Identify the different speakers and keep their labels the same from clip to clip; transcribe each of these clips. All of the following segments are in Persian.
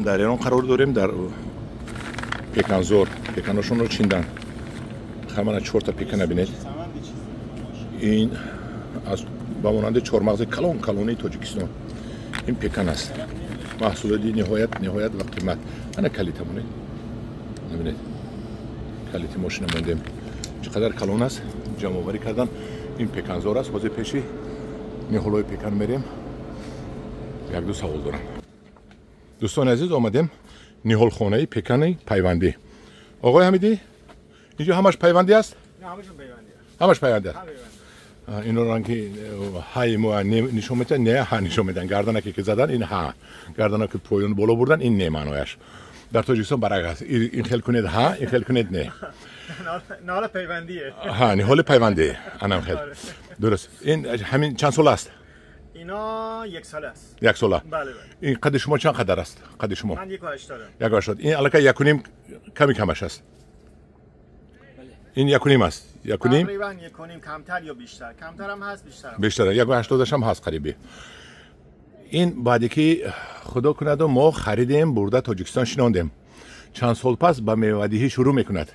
Speaker 1: در ایران قرار داریم در پیکنزور پیکناشون رو چیندن خمانه 4 تا پیکن ببینید این از با مانند چهارمغز کلونی تاجیکستان این پیکن است محصولاتی نهایت و قیمت انا کلیتمونه ببینید کلیت ماشین موندیم چقدر کلون است جمع آوری کردن این پیکنزور است حاضر پیشی نهولای پیکن میریم یک دو سوال دارم دوستان عزیز آمدیم نیهول خانه پیکن پیوندی آقای حمیدی اینجا همش پیوندی است؟
Speaker 2: نه همشون پیوندی است
Speaker 1: همش پیوندی است اینو رنگی های مو نشون میدن نه ها نشون میدن گردنکی که زدن این ها گردنکی که پایون بالا بردن این نه معنایش در تاجیکستان برعکس این خیل کنید ها این خیل کنید نه
Speaker 2: نهال پیوندیه
Speaker 1: ها نیهول پیوندی انم خیل درست این همین چند سال است
Speaker 2: اینا 1 سال است
Speaker 1: 1 سال
Speaker 2: بله بله
Speaker 1: این قد شما چند قدر است قد شما
Speaker 2: من 1.80
Speaker 1: 1.80 این الکی 1.5 کمی کمش است این 1.5 است 1.5
Speaker 2: تقریبا 1.5 کمتر یا بیشتر کمتر هم هست
Speaker 1: بیشتر 1.80 هم هست قریبی این بعدی که خدا کند و ما خریدیم برده تاجیکستان شناندیم چند سال پس به میوه‌دهی شروع میکند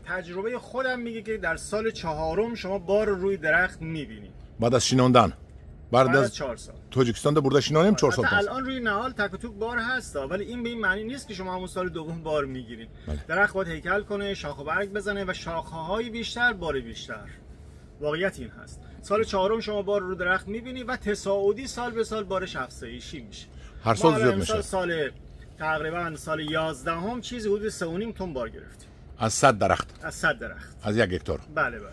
Speaker 2: تجربه خودم میگه که در سال 4م شما بار روی درخت میبینید
Speaker 1: بعد از شناندن بعد از
Speaker 2: 4 سال
Speaker 1: تاجیکستان برده شناندیم 4 سال پس
Speaker 2: الان روی نهال تک و توک بار هست ولی این به این معنی نیست که شما همون سال دوم بار میگیرید درخت باید هیکل کنه شاخ و برگ بزنه و شاخه‌های بیشتر بار بیشتر واقعیت این هست سال 4م شما بار رو درخت میبینی و تصاعدی سال به سال بارش افزایشی میشه
Speaker 1: هر سال زیاد میشه
Speaker 2: سال تقریبا سال 11 چیزی حدود 3.5 تن بار گرفتیم
Speaker 1: از 100 درخت
Speaker 2: از 100 درخت
Speaker 1: از 1 هکتار
Speaker 2: بله بله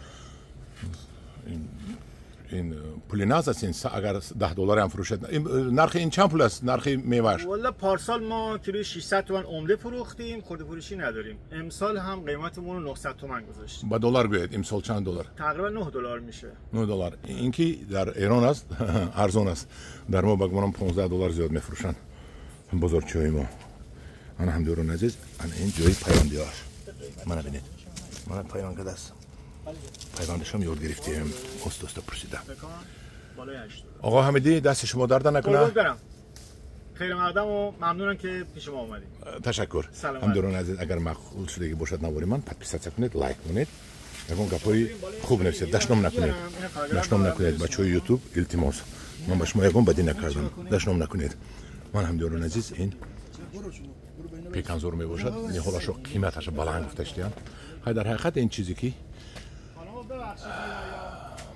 Speaker 1: این پول ناز است این اگر $10 هم فروشد نرخ این چند پول است نرخ میوهش
Speaker 2: والا پارسال ما کیلوی 600 تومان عمده فروختیم خرده فروشی نداریم امسال هم قیمتمون رو 900 تومان گذاشتیم
Speaker 1: با دلار گوید امسال چند دلار
Speaker 2: تقریبا $9 میشه
Speaker 1: $9 این که در ایران است ارزان است در ما بگمانم $15 زیاد میفروشن بزرگچوی ما من هم دوران عزیز این جای پیوندی هاش من ببینید من پیوند کرده است پیوندش هم یاد گرفتیم دوست پرسیدم آقا حمیدی دست شما درد نکنه
Speaker 2: خیلی مقدم و ممنونم که پیش ما اومدید
Speaker 1: تشکر هم دوران عزیز اگر مقبول شده باشد نواری من پادپیسات کنید لایک کنید یکون گپای خوب نویسید دشنام نکنید بچهای یوتیوب التماس من با شما یکون بدی نکردم دشنام نکنید من هم دوران عزیز این پیکنزور می باشد نیهولش قیمتش بالا گفتشتیم های در حقیقت این چیزی که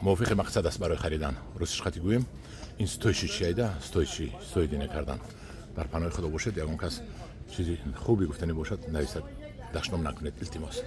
Speaker 1: موافق مقصد است برای خریدن روزش خطی گویم این ستویشی چیایده ستوی دینه کردن در پناه خدا باشد یکون کس چیزی خوبی گفتنی باشد نویسد دشنام نکنید التماس